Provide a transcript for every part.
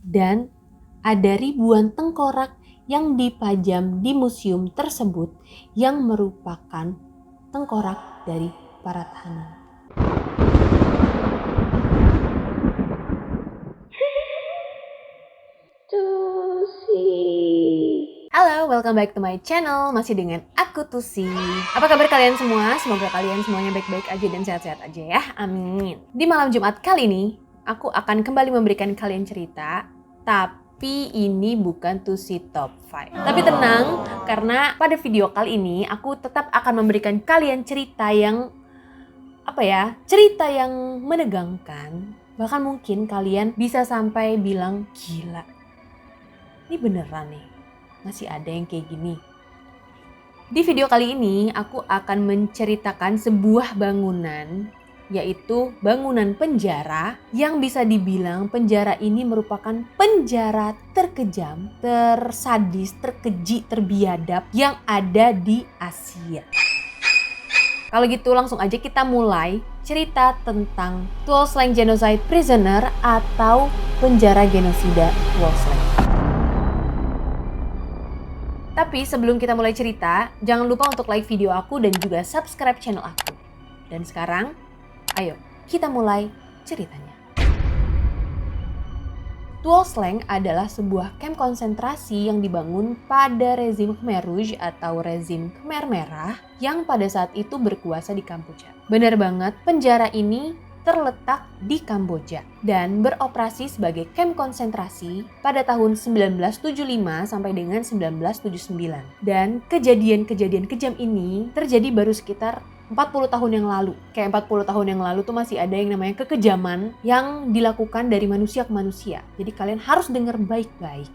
Dan ada ribuan tengkorak yang dipajam di museum tersebut yang merupakan tengkorak dari para tahanan. Halo, welcome back to my channel. Masih dengan aku Tusi. Apa kabar kalian semua? Semoga kalian semuanya baik-baik aja dan sehat-sehat aja ya. Amin. Di malam Jumat kali ini, aku akan kembali memberikan kalian cerita, tapi ini bukan Tusi Top 5. Tapi tenang, karena pada video kali ini aku tetap akan memberikan kalian cerita yang cerita yang menegangkan. Bahkan mungkin kalian bisa sampai bilang, gila, ini beneran nih, masih ada yang kayak gini. Di video kali ini aku akan menceritakan sebuah bangunan, yaitu bangunan penjara yang bisa dibilang penjara ini merupakan penjara terkejam, tersadis, terkeji, terbiadab yang ada di Asia. Kalau gitu langsung aja kita mulai cerita tentang Tuol Sleng Genocide Prisoner atau penjara genosida Tuol Sleng. Tapi sebelum kita mulai cerita, jangan lupa untuk like video aku dan juga subscribe channel aku. Dan sekarang, ayo kita mulai ceritanya. Tuol Sleng adalah sebuah kamp konsentrasi yang dibangun pada rezim Khmer Rouge atau rezim Khmer Merah yang pada saat itu berkuasa di Kamboja. Benar banget, penjara ini terletak di Kamboja dan beroperasi sebagai kamp konsentrasi pada tahun 1975 sampai dengan 1979. Dan kejadian-kejadian kejam ini terjadi baru sekitar 40 tahun yang lalu. Kayak 40 tahun yang lalu tuh masih ada yang namanya kekejaman yang dilakukan dari manusia ke manusia. Jadi kalian harus dengar baik-baik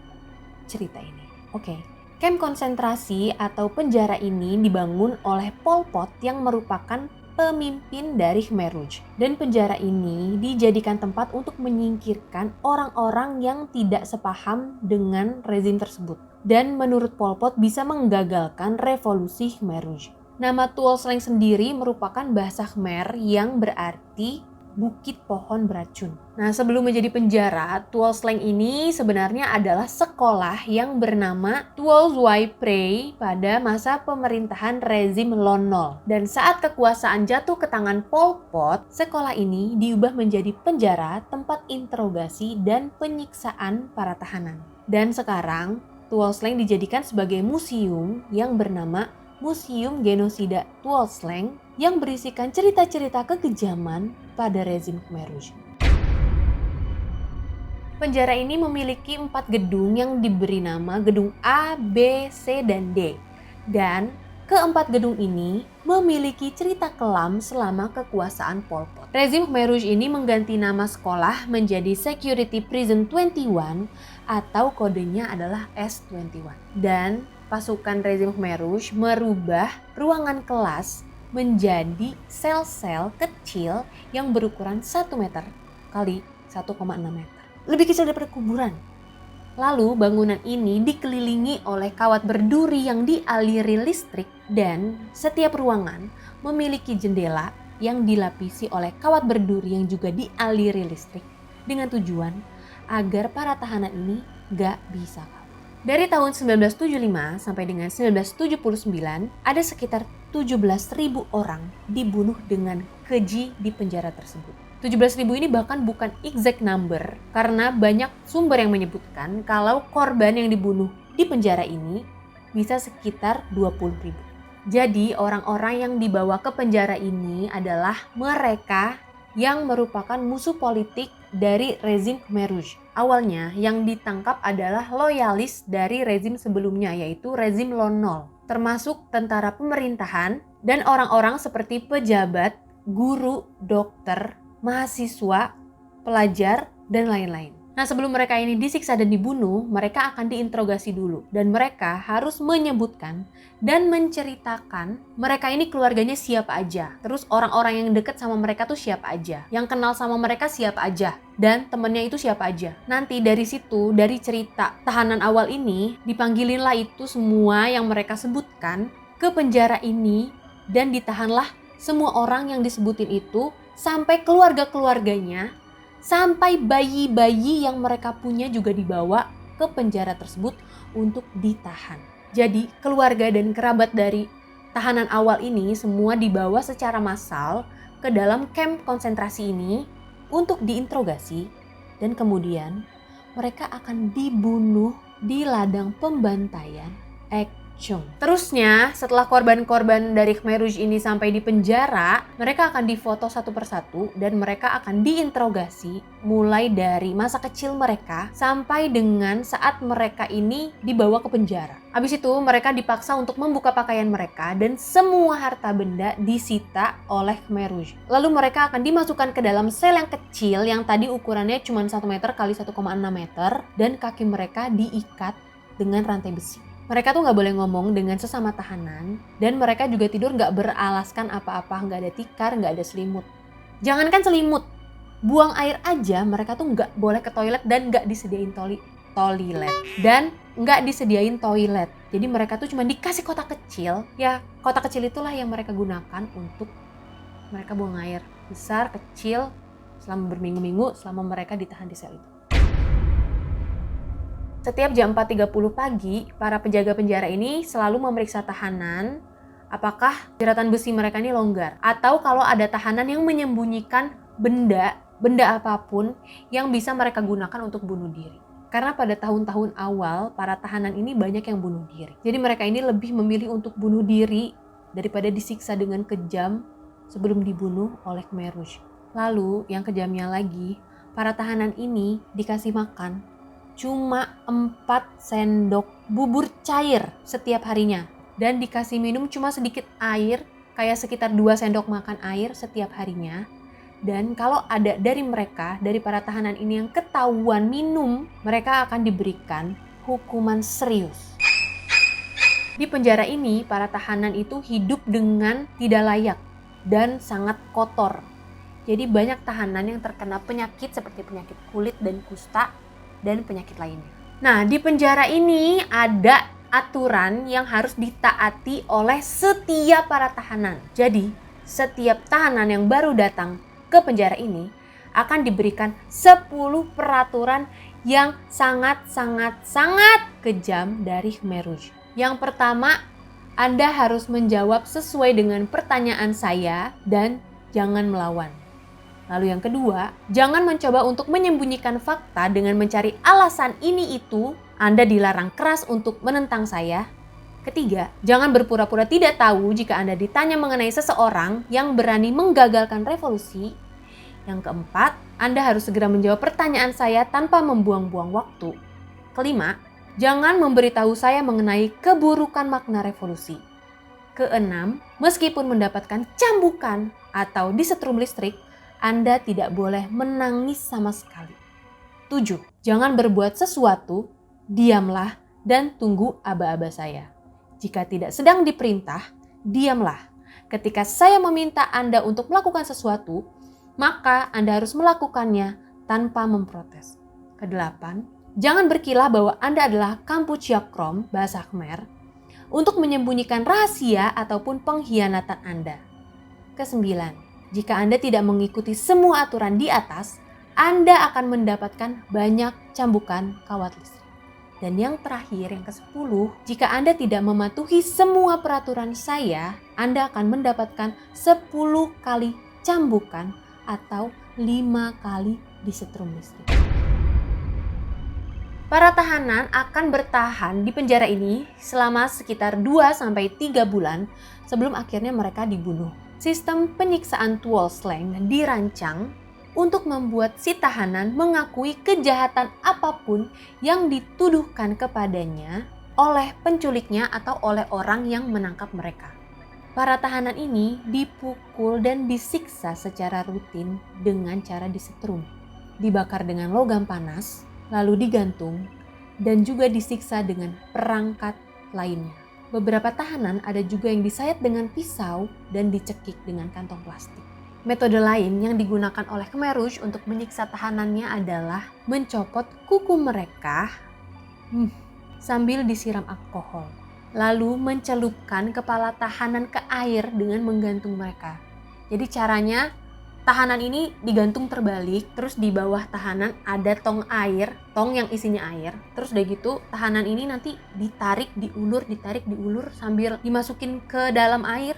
cerita ini. Oke. Kamp konsentrasi atau penjara ini dibangun oleh Pol Pot yang merupakan pemimpin dari Khmer Rouge. Dan penjara ini dijadikan tempat untuk menyingkirkan orang-orang yang tidak sepaham dengan rezim tersebut. Dan menurut Pol Pot bisa menggagalkan revolusi Khmer Rouge. Nama Tuol Sleng sendiri merupakan bahasa Khmer yang berarti bukit pohon beracun. Nah, sebelum menjadi penjara, Tuol Sleng ini sebenarnya adalah sekolah yang bernama Tuol Xuai Prey pada masa pemerintahan rezim Lon Nol. Dan saat kekuasaan jatuh ke tangan Pol Pot, sekolah ini diubah menjadi penjara, tempat interogasi dan penyiksaan para tahanan. Dan sekarang, Tuol Sleng dijadikan sebagai museum yang bernama Museum Genosida Tuol Sleng yang berisikan cerita-cerita kekejaman pada rezim Khmer Rouge. Penjara ini memiliki 4 gedung yang diberi nama gedung A, B, C, dan D. Dan keempat gedung ini memiliki cerita kelam selama kekuasaan Pol Pot. Rezim Khmer Rouge ini mengganti nama sekolah menjadi Security Prison 21 atau kodenya adalah S21. Dan pasukan rezim Khmer Rouge merubah ruangan kelas menjadi sel-sel kecil yang berukuran 1 meter kali 1,6 meter. Lebih kecil daripada kuburan. Lalu bangunan ini dikelilingi oleh kawat berduri yang dialiri listrik dan setiap ruangan memiliki jendela yang dilapisi oleh kawat berduri yang juga dialiri listrik dengan tujuan agar para tahanan ini gak bisa kabur. Dari tahun 1975 sampai dengan 1979, ada sekitar 17.000 orang dibunuh dengan keji di penjara tersebut. 17.000 ini bahkan bukan exact number, karena banyak sumber yang menyebutkan kalau korban yang dibunuh di penjara ini bisa sekitar 20.000. Jadi orang-orang yang dibawa ke penjara ini adalah mereka yang merupakan musuh politik dari rezim Khmer Rouge. Awalnya yang ditangkap adalah loyalis dari rezim sebelumnya, yaitu rezim Lon Nol, termasuk tentara pemerintahan dan orang-orang seperti pejabat, guru, dokter, mahasiswa, pelajar, dan lain-lain. Nah, sebelum mereka ini disiksa dan dibunuh, mereka akan diinterogasi dulu. Dan mereka harus menyebutkan dan menceritakan mereka ini keluarganya siapa aja. Terus orang-orang yang deket sama mereka tuh siapa aja. Yang kenal sama mereka siapa aja. Dan temennya itu siapa aja. Nanti dari situ, dari cerita tahanan awal ini, dipanggilinlah itu semua yang mereka sebutkan ke penjara ini. Dan ditahanlah semua orang yang disebutin itu sampai keluarga-keluarganya Sampai bayi-bayi yang mereka punya juga dibawa ke penjara tersebut untuk ditahan. Jadi keluarga dan kerabat dari tahanan awal ini semua dibawa secara massal ke dalam kamp konsentrasi ini untuk diinterogasi dan kemudian mereka akan dibunuh di ladang pembantaian Ekchung. Terusnya, setelah korban-korban dari Khmer Rouge ini sampai di penjara, mereka akan difoto satu persatu dan mereka akan diinterogasi mulai dari masa kecil mereka sampai dengan saat mereka ini dibawa ke penjara. Habis itu mereka dipaksa untuk membuka pakaian mereka dan semua harta benda disita oleh Khmer Rouge. Lalu mereka akan dimasukkan ke dalam sel yang kecil yang tadi ukurannya cuma 1 meter kali 1,6 meter dan kaki mereka diikat dengan rantai besi. Mereka tuh nggak boleh ngomong dengan sesama tahanan dan mereka juga tidur nggak beralaskan apa-apa, nggak ada tikar, nggak ada selimut. Jangankan selimut, buang air aja mereka tuh nggak boleh ke toilet dan nggak disediain toilet. Dan nggak disediain toilet. Jadi mereka tuh cuma dikasih kotak kecil, ya kotak kecil itulah yang mereka gunakan untuk mereka buang air. Besar, kecil, selama berminggu-minggu selama mereka ditahan di sel itu. Setiap jam 4.30 pagi, para penjaga penjara ini selalu memeriksa tahanan apakah jeratan besi mereka ini longgar. Atau kalau ada tahanan yang menyembunyikan benda apapun yang bisa mereka gunakan untuk bunuh diri. Karena pada tahun-tahun awal, para tahanan ini banyak yang bunuh diri. Jadi mereka ini lebih memilih untuk bunuh diri daripada disiksa dengan kejam sebelum dibunuh oleh Khmer Rouge. Lalu yang kejamnya lagi, para tahanan ini dikasih makan cuma 4 sendok bubur cair setiap harinya. Dan dikasih minum cuma sedikit air, kayak sekitar 2 sendok makan air setiap harinya. Dan kalau ada dari mereka, dari para tahanan ini yang ketahuan minum, mereka akan diberikan hukuman serius. Di penjara ini, para tahanan itu hidup dengan tidak layak dan sangat kotor. Jadi banyak tahanan yang terkena penyakit seperti penyakit kulit dan kusta, dan penyakit lainnya. Nah, di penjara ini ada aturan yang harus ditaati oleh setiap para tahanan. Jadi, setiap tahanan yang baru datang ke penjara ini akan diberikan 10 peraturan yang sangat kejam dari Khmer Rouge. Yang pertama, Anda harus menjawab sesuai dengan pertanyaan saya dan jangan melawan. Lalu yang kedua, jangan mencoba untuk menyembunyikan fakta dengan mencari alasan ini itu. Anda dilarang keras untuk menentang saya. Ketiga, jangan berpura-pura tidak tahu jika Anda ditanya mengenai seseorang yang berani menggagalkan revolusi. Yang keempat, Anda harus segera menjawab pertanyaan saya tanpa membuang-buang waktu. Kelima, jangan memberitahu saya mengenai keburukan makna revolusi. Keenam, meskipun mendapatkan cambukan atau disetrum listrik, Anda tidak boleh menangis sama sekali. 7. Jangan berbuat sesuatu, diamlah dan tunggu aba-aba saya. Jika tidak sedang diperintah, diamlah. Ketika saya meminta Anda untuk melakukan sesuatu, maka Anda harus melakukannya tanpa memprotes. Kedelapan, jangan berkilah bahwa Anda adalah Kampuchea-Krom, bahasa Khmer, untuk menyembunyikan rahasia ataupun pengkhianatan Anda. Kesembilan, jika Anda tidak mengikuti semua aturan di atas, Anda akan mendapatkan banyak cambukan kawat listrik. Dan yang terakhir, yang ke-10, jika Anda tidak mematuhi semua peraturan saya, Anda akan mendapatkan 10 kali cambukan atau 5 kali disetrum listrik. Para tahanan akan bertahan di penjara ini selama sekitar 2-3 bulan sebelum akhirnya mereka dibunuh. Sistem penyiksaan Tuol Sleng dirancang untuk membuat si tahanan mengakui kejahatan apapun yang dituduhkan kepadanya oleh penculiknya atau oleh orang yang menangkap mereka. Para tahanan ini dipukul dan disiksa secara rutin dengan cara disetrum, dibakar dengan logam panas, lalu digantung, dan juga disiksa dengan perangkat lainnya. Beberapa tahanan ada juga yang disayat dengan pisau dan dicekik dengan kantong plastik. Metode lain yang digunakan oleh Khmer Rouge untuk menyiksa tahanannya adalah mencopot kuku mereka sambil disiram alkohol. Lalu mencelupkan kepala tahanan ke air dengan menggantung mereka. Jadi caranya tahanan ini digantung terbalik, terus di bawah tahanan ada tong air, tong yang isinya air. Terus udah gitu tahanan ini nanti ditarik, diulur sambil dimasukin ke dalam air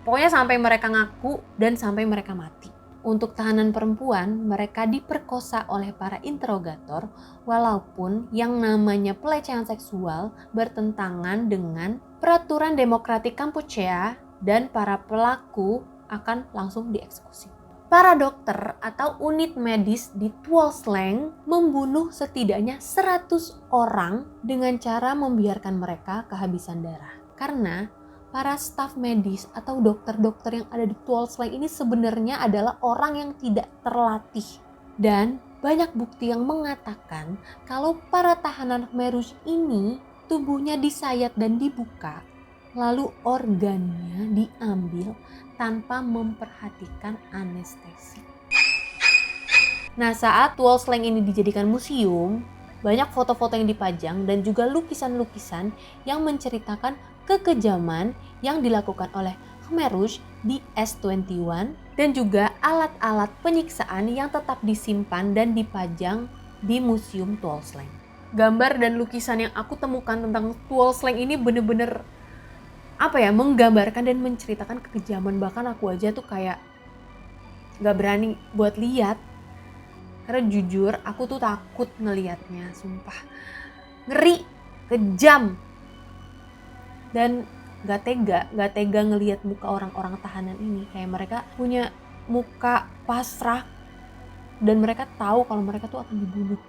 pokoknya sampai mereka ngaku dan sampai mereka mati. Untuk tahanan perempuan, mereka diperkosa oleh para interogator walaupun yang namanya pelecehan seksual bertentangan dengan peraturan demokratik Kampuchea dan para pelaku akan langsung dieksekusi. Para dokter atau unit medis di Tuol Sleng membunuh setidaknya 100 orang dengan cara membiarkan mereka kehabisan darah. Karena para staf medis atau dokter-dokter yang ada di Tuol Sleng ini sebenarnya adalah orang yang tidak terlatih. Dan banyak bukti yang mengatakan kalau para tahanan Khmer Rouge ini tubuhnya disayat dan dibuka, lalu organnya diambil tanpa memperhatikan anestesi. Nah, saat Tuol Sleng ini dijadikan museum, banyak foto-foto yang dipajang dan juga lukisan-lukisan yang menceritakan kekejaman yang dilakukan oleh Khmer Rouge di S21 dan juga alat-alat penyiksaan yang tetap disimpan dan dipajang di Museum Tuol Sleng. Gambar dan lukisan yang aku temukan tentang Tuol Sleng ini bener-bener menggambarkan dan menceritakan kekejaman. Bahkan aku aja tuh kayak gak berani buat lihat. Karena jujur aku tuh takut ngelihatnya, sumpah. Ngeri, kejam. Dan gak tega ngelihat muka orang-orang tahanan ini. Kayak mereka punya muka pasrah dan mereka tahu kalau mereka tuh akan dibunuh.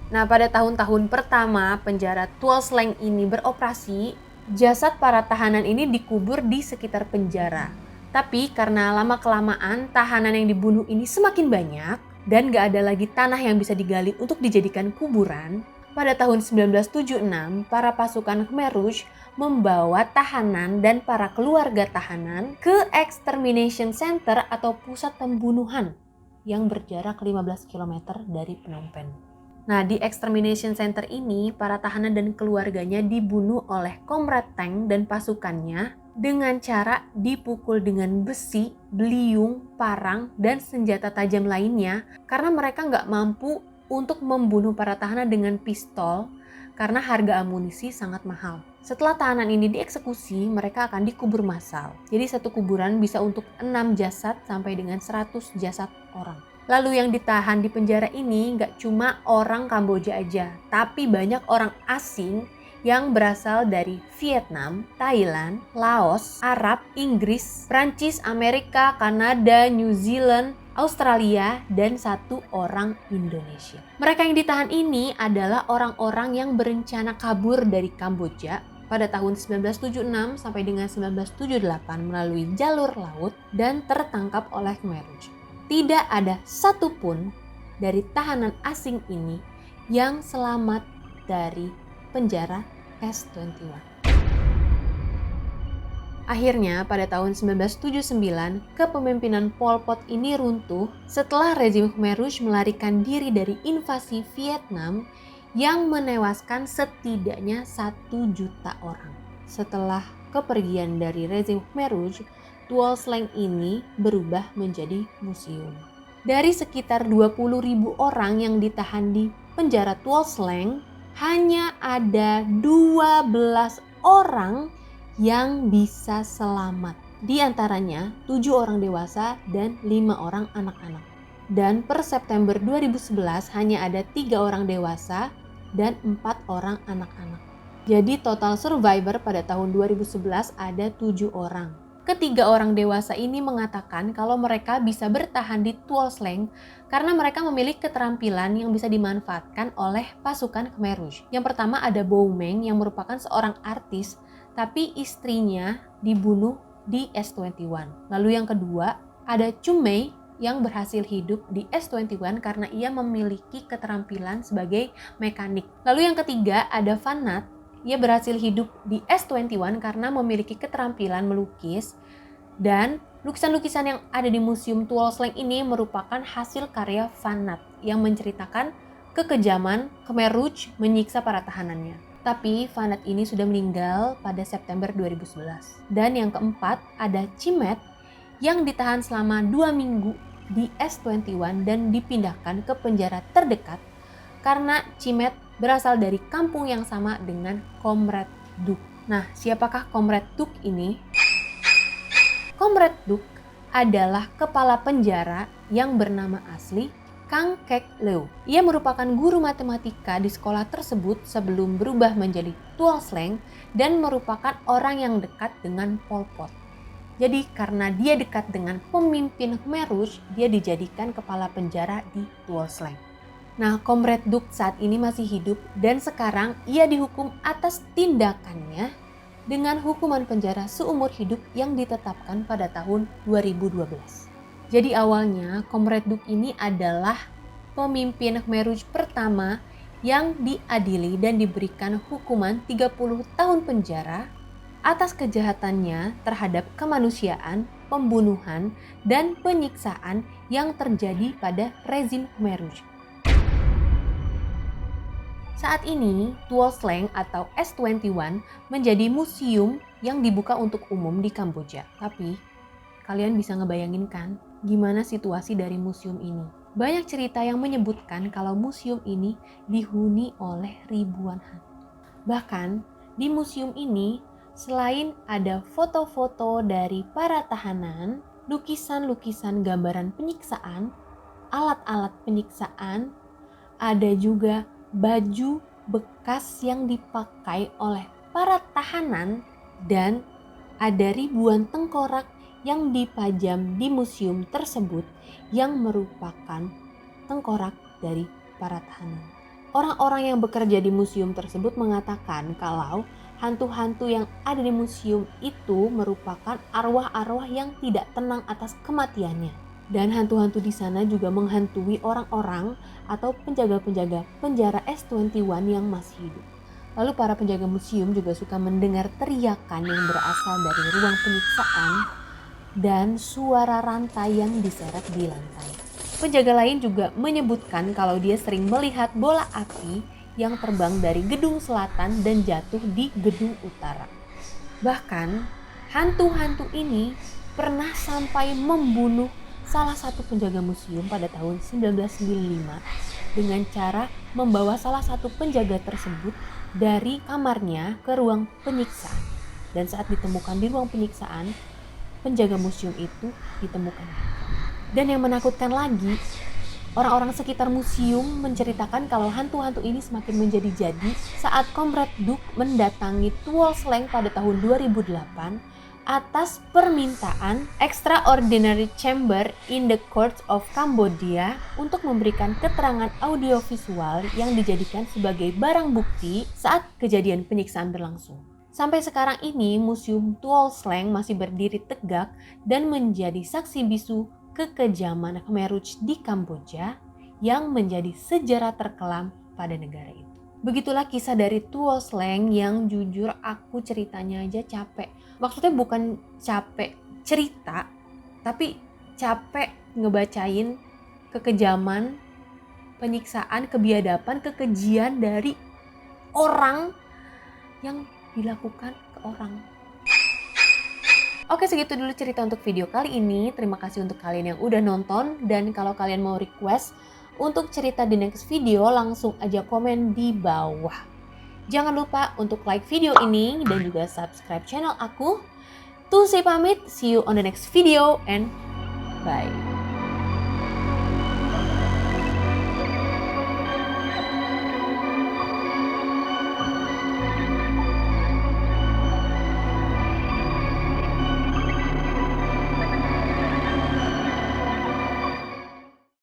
Nah, pada tahun-tahun pertama penjara Tuol Sleng ini beroperasi, jasad para tahanan ini dikubur di sekitar penjara. Tapi karena lama-kelamaan tahanan yang dibunuh ini semakin banyak dan gak ada lagi tanah yang bisa digali untuk dijadikan kuburan, pada tahun 1976 para pasukan Khmer Rouge membawa tahanan dan para keluarga tahanan ke Extermination Center atau pusat pembunuhan yang berjarak 15 km dari Phnom Penh. Nah, di Extermination Center ini, para tahanan dan keluarganya dibunuh oleh Komrad Teng dan pasukannya dengan cara dipukul dengan besi, beliung, parang, dan senjata tajam lainnya karena mereka nggak mampu untuk membunuh para tahanan dengan pistol karena harga amunisi sangat mahal. Setelah tahanan ini dieksekusi, mereka akan dikubur massal. Jadi satu kuburan bisa untuk 6 jasad sampai dengan 100 jasad orang. Lalu yang ditahan di penjara ini gak cuma orang Kamboja aja, tapi banyak orang asing yang berasal dari Vietnam, Thailand, Laos, Arab, Inggris, Prancis, Amerika, Kanada, New Zealand, Australia, dan 1 orang Indonesia. Mereka yang ditahan ini adalah orang-orang yang berencana kabur dari Kamboja pada tahun 1976 sampai dengan 1978 melalui jalur laut dan tertangkap oleh Khmer Rouge. Tidak ada satupun dari tahanan asing ini yang selamat dari penjara S21. Akhirnya pada tahun 1979 kepemimpinan Pol Pot ini runtuh setelah rezim Khmer Rouge melarikan diri dari invasi Vietnam yang menewaskan setidaknya 1 juta orang. Setelah kepergian dari rezim Khmer Rouge, Tuol Sleng ini berubah menjadi museum. Dari sekitar 20.000 orang yang ditahan di penjara Tuol Sleng, hanya ada 12 orang yang bisa selamat. Di antaranya 7 orang dewasa dan 5 orang anak-anak. Dan per September 2011 hanya ada 3 orang dewasa dan 4 orang anak-anak. Jadi total survivor pada tahun 2011 ada 7 orang. Ketiga orang dewasa ini mengatakan kalau mereka bisa bertahan di Tuol Sleng karena mereka memiliki keterampilan yang bisa dimanfaatkan oleh pasukan Khmer Rouge. Yang pertama ada Bow Meng yang merupakan seorang artis, tapi istrinya dibunuh di S21. Lalu yang kedua ada Chum Mei yang berhasil hidup di S21 karena ia memiliki keterampilan sebagai mekanik. Lalu yang ketiga ada Van Nhat. Ia berhasil hidup di S21 karena memiliki keterampilan melukis dan lukisan-lukisan yang ada di Museum Tuol Sleng ini merupakan hasil karya Van Nhat yang menceritakan kekejaman Khmer Rouge menyiksa para tahanannya. Tapi Van Nhat ini sudah meninggal pada September 2011. Dan yang keempat ada Chimet yang ditahan selama 2 minggu di S21 dan dipindahkan ke penjara terdekat karena Cimet berasal dari kampung yang sama dengan Comrade Duc. Nah, siapakah Comrade Duc ini? Comrade Duc adalah kepala penjara yang bernama asli Kang Kek Lew. Ia merupakan guru matematika di sekolah tersebut sebelum berubah menjadi Tuol Sleng dan merupakan orang yang dekat dengan Pol Pot. Jadi karena dia dekat dengan pemimpin Khmer Rouge, dia dijadikan kepala penjara di Tuol Sleng. Nah, Comrade Duc saat ini masih hidup dan sekarang ia dihukum atas tindakannya dengan hukuman penjara seumur hidup yang ditetapkan pada tahun 2012. Jadi awalnya Comrade Duc ini adalah pemimpin Khmer Rouge pertama yang diadili dan diberikan hukuman 30 tahun penjara atas kejahatannya terhadap kemanusiaan, pembunuhan, dan penyiksaan yang terjadi pada rezim Khmer Rouge. Saat ini, Tuol Sleng atau S21 menjadi museum yang dibuka untuk umum di Kamboja. Tapi, kalian bisa ngebayangin kan gimana situasi dari museum ini? Banyak cerita yang menyebutkan kalau museum ini dihuni oleh ribuan hantu. Bahkan, di museum ini selain ada foto-foto dari para tahanan, lukisan-lukisan gambaran penyiksaan, alat-alat penyiksaan, ada juga baju bekas yang dipakai oleh para tahanan, dan ada ribuan tengkorak yang dipajang di museum tersebut yang merupakan tengkorak dari para tahanan. Orang-orang yang bekerja di museum tersebut mengatakan kalau hantu-hantu yang ada di museum itu merupakan arwah-arwah yang tidak tenang atas kematiannya. Dan hantu-hantu di sana juga menghantui orang-orang atau penjaga-penjaga penjara S21 yang masih hidup. Lalu para penjaga museum juga suka mendengar teriakan yang berasal dari ruang penyiksaan dan suara rantai yang diseret di lantai. Penjaga lain juga menyebutkan kalau dia sering melihat bola api yang terbang dari gedung selatan dan jatuh di gedung utara. Bahkan hantu-hantu ini pernah sampai membunuh salah satu penjaga museum pada tahun 1995 dengan cara membawa salah satu penjaga tersebut dari kamarnya ke ruang penyiksaan. Dan saat ditemukan di ruang penyiksaan, penjaga museum itu ditemukan. Dan yang menakutkan lagi, orang-orang sekitar museum menceritakan kalau hantu-hantu ini semakin menjadi-jadi saat Comrade Duc mendatangi Tuol Sleng pada tahun 2008 atas permintaan Extraordinary Chamber in the Courts of Cambodia untuk memberikan keterangan audiovisual yang dijadikan sebagai barang bukti saat kejadian penyiksaan berlangsung. Sampai sekarang ini, Museum Tuol Sleng masih berdiri tegak dan menjadi saksi bisu kekejaman Khmer Rouge di Kamboja yang menjadi sejarah terkelam pada negara itu. Begitulah kisah dari Tuol Sleng yang jujur aku ceritanya aja capek. Maksudnya bukan capek cerita, tapi capek ngebacain kekejaman, penyiksaan, kebiadaban, kekejian dari orang yang dilakukan ke orang. Oke, segitu dulu cerita untuk video kali ini. Terima kasih untuk kalian yang udah nonton. Dan kalau kalian mau request untuk cerita di next video, langsung aja komen di bawah. Jangan lupa untuk like video ini dan juga subscribe channel aku. Tuh saya pamit, see you on the next video and bye.